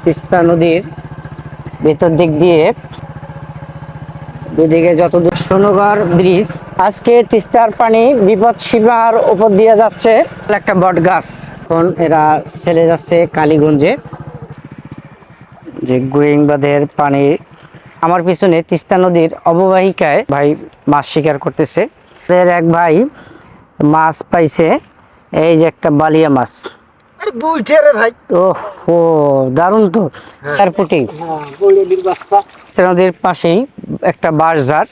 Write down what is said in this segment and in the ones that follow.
তিস্তা নদীর ভেতর দিক দিয়ে দুদিকে যতদূর সোনগর ব্রিজ। আজকে তিস্তার পানি বিপদ সীমার উপর দিয়ে যাচ্ছে একটা বট গাছ। এখন এরা চলে যাচ্ছে কালীগঞ্জে। যে গুরিং বাঁধের পানি আমার পিছনে তিস্তা নদীর অববাহিকায় ভাই মাছ শিকার করতেছে। এর এক ভাই মাছ পাইছে, এই যে একটা বালিয়া মাছ। দুইটা রে ভাই। ওহো, দারুণ তো। চার ফুটি নদীর পাশেই একটা বাঁশঝাড়।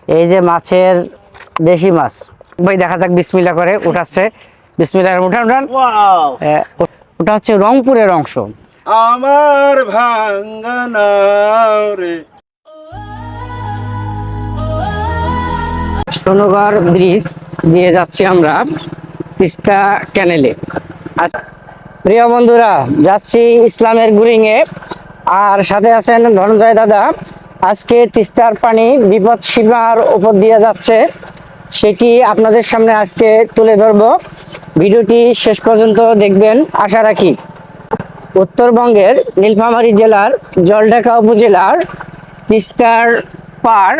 এই যে মাছের দেশি মাছ ভাই, দেখা যাক বিসমিল্লাহ করে উঠাচ্ছে। বিসমিল্লাহ, উঠান উঠান। ওটা হচ্ছে রংপুরের অংশ। আমার ভাঙ্গানা রে। সোনগর ব্রিজ দিয়ে যাচ্ছি আমরা তিস্তা ক্যানেলে। প্রিয় বন্ধুরা, যাচ্ছি ইসলামের গুরিং এ, আর সাথে আছেন ধনঞ্জয় দাদা। আজকে তিস্তার পানি বিপদ সীমার উপর দিয়ে যাচ্ছে, সেটি আপনাদের সামনে আজকে তুলে ধরব। ভিডিওটি শেষ পর্যন্ত দেখবেন আশা রাখি। উত্তরবঙ্গের নীলফামারী জেলার জলঢাকা উপজেলার তিস্তার পার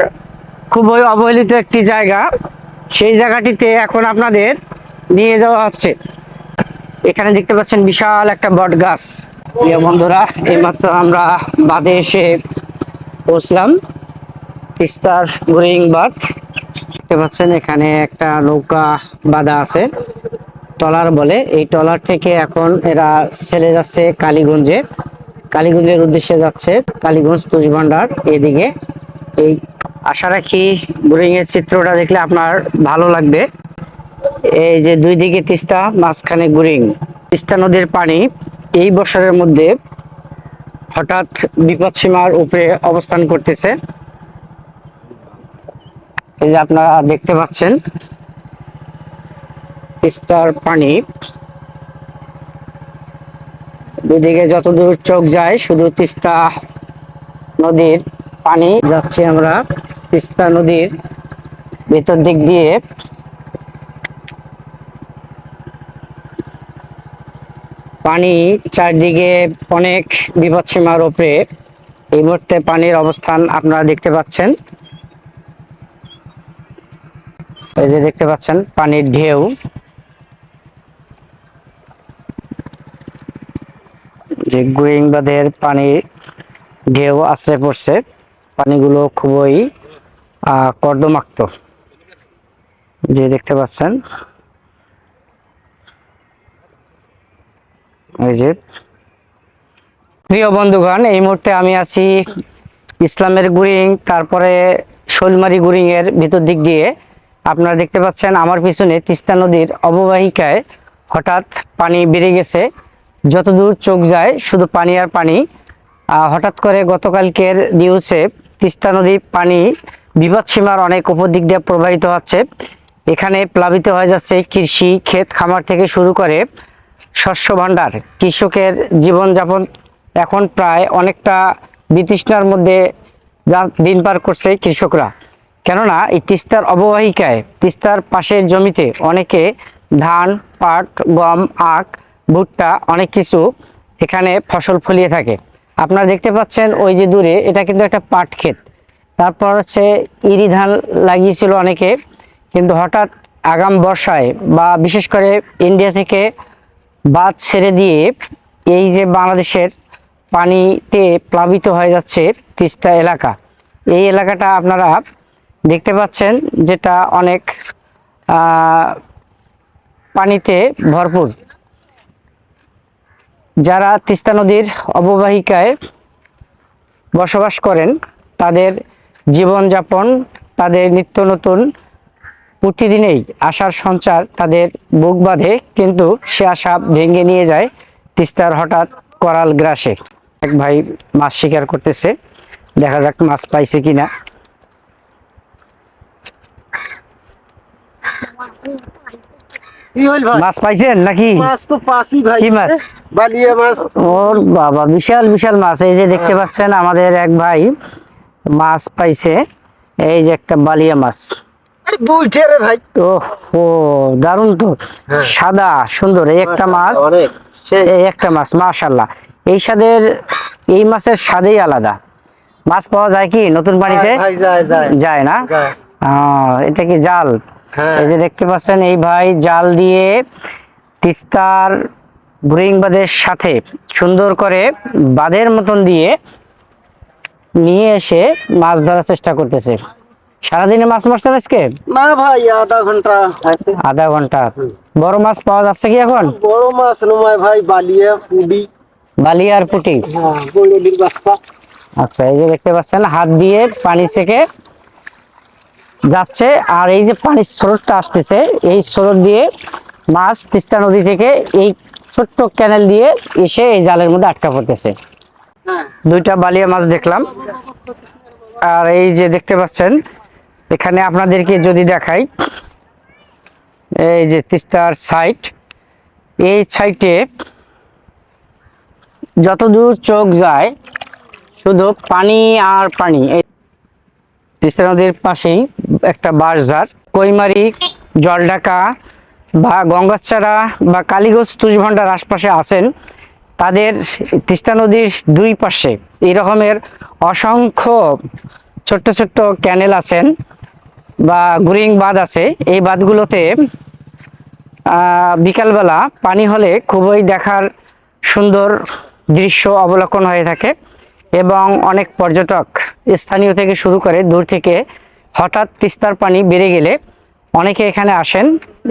খুবই অবহেলিত একটি জায়গা। সেই জায়গাটিতে এখন আপনাদের নিয়ে যাওয়া হচ্ছে। এখানে দেখতে পাচ্ছেন বিশাল একটা বট গাছ। প্রিয় বন্ধুরা, এইমাত্র আমরা বাঁধে এসে পৌঁছলাম, তিস্তার গুরিং বাঁধ। দেখতে পাচ্ছেন এখানে একটা নৌকা বাঁধা আছে, ট্রলার বলে। এই ট্রলার থেকে এখন এরা ছেড়ে যাচ্ছে কালীগঞ্জে। কালীগঞ্জের উদ্দেশ্যে যাচ্ছে, কালীগঞ্জ তুষ ভান্ডার এদিকে। এই আশা রাখি গুরিং এর চিত্রটা দেখলে আপনার ভালো লাগবে। এই যে দুই দিকে তিস্তা, মাঝখানে গুরিং। তিস্তা নদীর পানি এই বছরের মধ্যে হঠাৎ বিপদ সীমার উপরে অবস্থান করতেছে। এই যে আপনারা দেখতে পাচ্ছেন তিস্তার পানি, দুদিকে যতদূর চোখ যায় শুধু তিস্তা নদীর পানি। যাচ্ছি আমরা তিস্তা নদীর ভেতর দিক দিয়ে। পানি চারদিকে অনেক বিপদসীমার উপরে। এই মুহূর্তে পানির অবস্থান আপনারা দেখতে পাচ্ছেন। এই যে দেখতে পাচ্ছেন পানির ঢেউ। যে গুরিং বাঁধের পানি ঢেউ আছড়ে পড়ছে, পানিগুলো খুবই কর্দমাক্ত, যে দেখতে পাচ্ছেন। এই যে প্রিয় বন্ধুগণ, এই মুহূর্তে আমি আছি ইসলামের গুরিং, তারপরে শৈলমারি গুরিং এর ভিতর দিক দিয়ে। আপনারা দেখতে পাচ্ছেন আমার পিছনে তিস্তা নদীর অববাহিকায় হঠাৎ পানি বেড়ে গেছে, যতদূর চোখ যায় শুধু পানি আর পানি। হঠাৎ করে গতকালকের নিউজে তিস্তা নদীর পানি বিপদ সীমার অনেক উপর দিক দিয়ে প্রবাহিত হচ্ছে। এখানে প্লাবিত হয়ে যাচ্ছে কৃষি ক্ষেত খামার থেকে শুরু করে শস্য ভাণ্ডার। কৃষকের জীবনযাপন এখন প্রায় অনেকটা বিতৃষ্ণার মধ্যে দিন পার করছে কৃষকরা। কেননা এই তিস্তার অববাহিকায়, তিস্তার পাশের জমিতে অনেকে ধান, পাট, গম, আখ, ভুট্টা অনেক কিছু এখানে ফসল ফলিয়ে থাকে। আপনারা দেখতে পাচ্ছেন ওই যে দূরে, এটা কিন্তু একটা পাট ক্ষেত। তারপর হচ্ছে ইরি ধান লাগিয়েছিল অনেকে, কিন্তু হঠাৎ আগাম বর্ষায় বা বিশেষ করে ইন্ডিয়া থেকে বাঁধ ছেড়ে দিয়ে এই যে বাংলাদেশের পানিতে প্লাবিত হয়ে যাচ্ছে তিস্তা এলাকা। এই এলাকাটা আপনারা দেখতে পাচ্ছেন, যেটা অনেক পানিতে ভরপুর। যারা তিস্তা নদীর অববাহিকায় বসবাস করেন তাদের জীবনযাপন, তাদের নিত্য নতুন প্রতিদিনেই আশার সঞ্চার তাদের বুক বাঁধে, কিন্তু সে আশা ভেঙে নিয়ে যায় তিস্তার হঠাৎ করাল গ্রাসে। এক ভাই মাছ শিকার করতেছে, দেখা যাক মাছ পাইছে কিনা। মাছ পাইছেন নাকি? মাছ তো পাসি ভাই। কি মাছ? বালিয়া মাছ। ওর বাবা, বিশাল বিশাল মাছ। এই যে দেখতে পাচ্ছেন আমাদের এক ভাই মাছ পাইছে, এই যে একটা বালিয়া মাছ। দুইটা রে ভাই। ওহো, দারুণ তো। সাদা সুন্দর এই একটা মাছ, এই একটা মাছ, মাশাআল্লাহ। এই স্বাদের, এই মাছের স্বাদেই আলাদা। মাছ পাওয়া যায় কি নতুন পানিতে? ভাই যায় যায় যায় না? যায়। এটা কি জাল? হ্যাঁ। এই যে দেখতে পাচ্ছেন এই ভাই জাল দিয়ে তিস্তার বুড়িং বাঁধের সাথে সুন্দর করে বাঁধের মতন দিয়ে নিয়ে এসে মাছ ধরার চেষ্টা করতেছে। সারাদিনে মাছ মারছেন আজকে? না ভাই আধা ঘন্টা আছে। আধা ঘন্টা। বড় মাছ পাওয়া যাচ্ছে কি এখন? বড় মাছ নয় ভাই, বালিয়া পুডি। বালি আর পুঁটি? হ্যাঁ, বড়লির বাচ্চা। আচ্ছা, এই যে দেখতে পাচ্ছেন হাত দিয়ে পানি থেকে যাচ্ছে, আর এই যে পানির স্রোতটা আসতেছে, এই স্রোত দিয়ে মাছ তিস্তা নদী থেকে এই ছোট্ট ক্যানেল দিয়ে এসে এই জালের মধ্যে আটকা পড়তেছে। দুইটা বালিয়া মাছ দেখলাম। আর এই যে দেখতে পাচ্ছেন এখানে আপনাদেরকে যদি দেখাই, এই যে তিস্তার সাইড, এই সাইডে যতদূর চোখ যায় শুধু পানি আর পানি। এই তিস্তা নদীর পাশেই একটা বাঁশঝাড়, কৈমারি, জলঢাকা বা গঙ্গাছড়া বা কালীগঞ্জ তুষভান্ডার আশপাশে আছেন, তাদের তিস্তা নদীর দুই পাশে এই রকমের অসংখ্য ছোট্ট ছোট্ট ক্যানেল আছেন বা গুরিং বাঁধ আছে। এই বাঁধগুলোতে বিকালবেলা পানি হলে খুবই দেখার সুন্দর দৃশ্য অবলোকন হয়ে থাকে, এবং অনেক পর্যটক স্থানীয় থেকে শুরু করে দূর থেকে হঠাৎ তিস্তার পানি বেড়ে গেলে অনেকে এখানে আসেন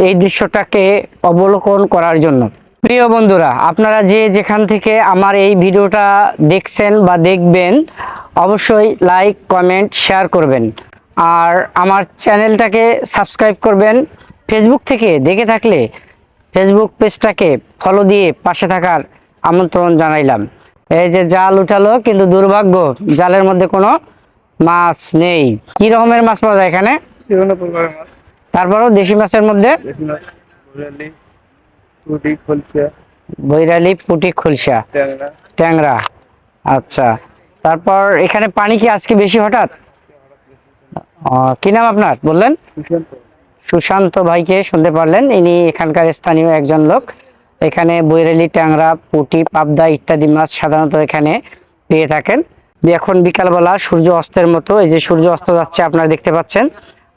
এই দৃশ্যটাকে অবলোকন করার জন্য। প্রিয় বন্ধুরা, আপনারা যে যেখান থেকে আমার এই ভিডিওটা দেখছেন বা দেখবেন, অবশ্যই লাইক, কমেন্ট, শেয়ার করবেন, আর আমার চ্যানেলটাকে সাবস্ক্রাইব করবেন। ফেসবুক থেকে দেখে থাকলে ফেসবুক পেজটাকে ফলো দিয়ে পাশে থাকার আমন্ত্রণ জানাইলাম। এই যে জাল উঠালো, কিন্তু দুর্ভাগ্য জালের মধ্যে কোনো মাছ নেই। কি রকমের মাছ পাওয়া যায় এখানে? বিভিন্ন প্রকারের মাছ। তারপরও দেশি মাছের মধ্যে দেশি মাছ, বড়লি, পুডি, খলসা, বৈরালি, পুঁটি, খুলসা, ট্যাংরা। ট্যাংরা। আচ্ছা, তারপর এখানে পানি কি আজকে বেশি হঠাৎ? কি নাম আপনার বললেন? সুশান্ত। সুশান্ত ভাইকে শুনতে পারলেন, ইনি এখানকার স্থানীয় একজন লোক। এখানে বৈরালি, ট্যাংরা, পুঁটি, পাবদা ইত্যাদি মাছ সাধারণত এখানে পেয়ে থাকেন। এখন বিকালবেলা সূর্য অস্তের মতো, এই যে সূর্য অস্ত যাচ্ছে আপনারা দেখতে পাচ্ছেন।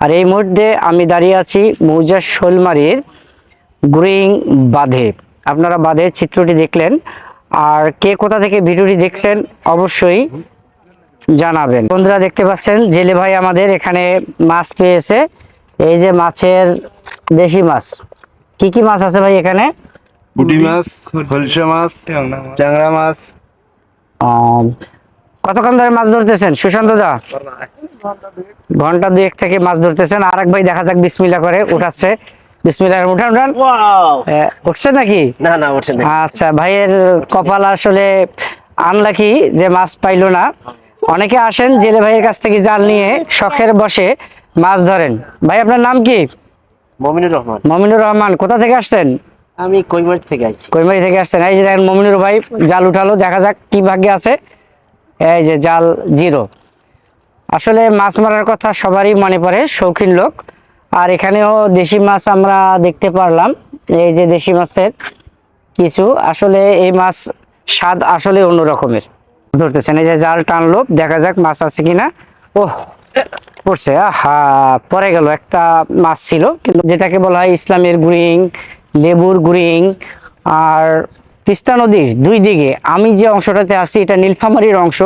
আর এই মুহূর্তে আমি দাঁড়িয়ে আছি মৌজার শোলমারির গুরিং বাঁধে। আপনারা বাঁধের চিত্রটি দেখলেন, আর কে কোথা থেকে ভিডিওটি দেখছেন অবশ্যই জানাবেন। বন্ধুরা দেখতে পাচ্ছেন জেলে ভাই আমাদের এখানে মাছ পেয়েছে। এই যে মাছের, দেশি মাছ, কি কি মাছ আছে ভাই এখানে? পুঁটি মাছ, খলসা মাছ, ট্যাংরা মাছ। কতক্ষণ ধরে মাছ ধরতেছেন সুশান্ত দা? ঘন্টা দুয়েক থেকে মাছ ধরতেছেন। আর এক ভাই দেখা যাক বিসমিল্লাহ করে উঠাচ্ছে। বিসমিল্লাহ, উঠান উঠান। উঠছে নাকি? না না, ওঠে না। আচ্ছা, ভাইয়ের কপাল আসলে আনলাকি যে মাছ পাইলো না। অনেকে আসেন জেলে ভাইয়ের কাছ থেকে জাল নিয়ে শখের বসে মাছ ধরেন। ভাই আপনার নাম কি? মমিনুর রহমান। মমিনুর রহমান। কোথা থেকে আসছেন? আমি কৈমারি থেকে আইছি। কৈমারি থেকে আসছেন। এই যে দেখেন মমিনুর ভাই জাল উঠালো, দেখা যাক কি ভাগ্যে আছে। এই যে জাল জিরো। আসলে মাছ মারার কথা সবারই মনে পড়ে, শৌখিন লোক। আর এখানেও দেশি মাছ আমরা দেখতে পারলাম। এই যে দেশি মাছের কিছু, আসলে এই মাছ স্বাদ আসলে অন্য রকমের। ধরতেছেন, এই যে জাল টানলো, দেখা যাক মাছ আছে কিনা। ওহ, পড়ছে, আহা, পড়ে গেল। একটা মাছ ছিল, কিন্তু যেটাকে বলা হয় ইসলামের গুরিং, লেবুর গুরিং। আর তিস্তা নদীর দুই দিকে আমি যে অংশটাতে আছি এটা নীলফামারীর অংশ,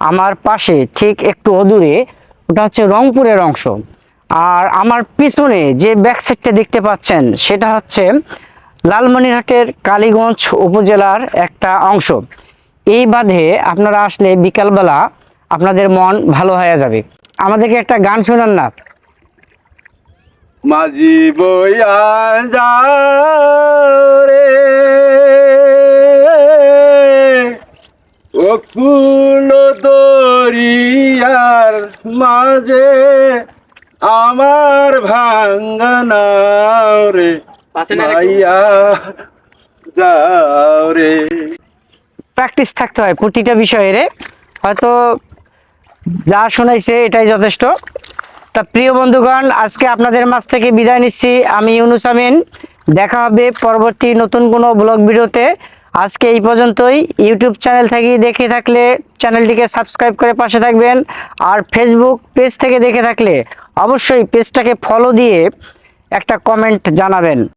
আমার পাশে ঠিক একটু অদূরে ওটা হচ্ছে রংপুরের অংশ। আর আমার পিছনে যে ব্যাক সাইডটা দেখতে পাচ্ছেন সেটা হচ্ছে লালমনিরহাটের কালীগঞ্জ উপজেলার একটা অংশ। এই বাঁধে আপনারা আসলে বিকালবেলা আপনাদের মন ভালো হয়ে যাবে। আমাদেরকে একটা গান শোনান না। মাঝি বইয়া যাও রে ও কুল দরিয়ার মাঝে, আমার ভাঙ্গনা রে ভাইয়া যাও রে। প্র্যাকটিস থাকতে হয় প্রতিটা বিষয়ে রে, হয়তো যা শোনাইছে এটাই যথেষ্ট। তা প্রিয় বন্ধুগণ, আজকে আপনাদের মাঝ থেকে বিদায় নিচ্ছি। আমি ইউনুস আমিন। দেখা হবে পরবর্তী নতুন কোনো ব্লগ ভিডিওতে। আজকে এই পর্যন্তই। ইউটিউব চ্যানেল থেকে দেখে থাকলে চ্যানেলটিকে সাবস্ক্রাইব করে পাশে থাকবেন, আর ফেসবুক পেজ থেকে দেখে থাকলে অবশ্যই পেজটাকে ফলো দিয়ে একটা কমেন্ট জানাবেন।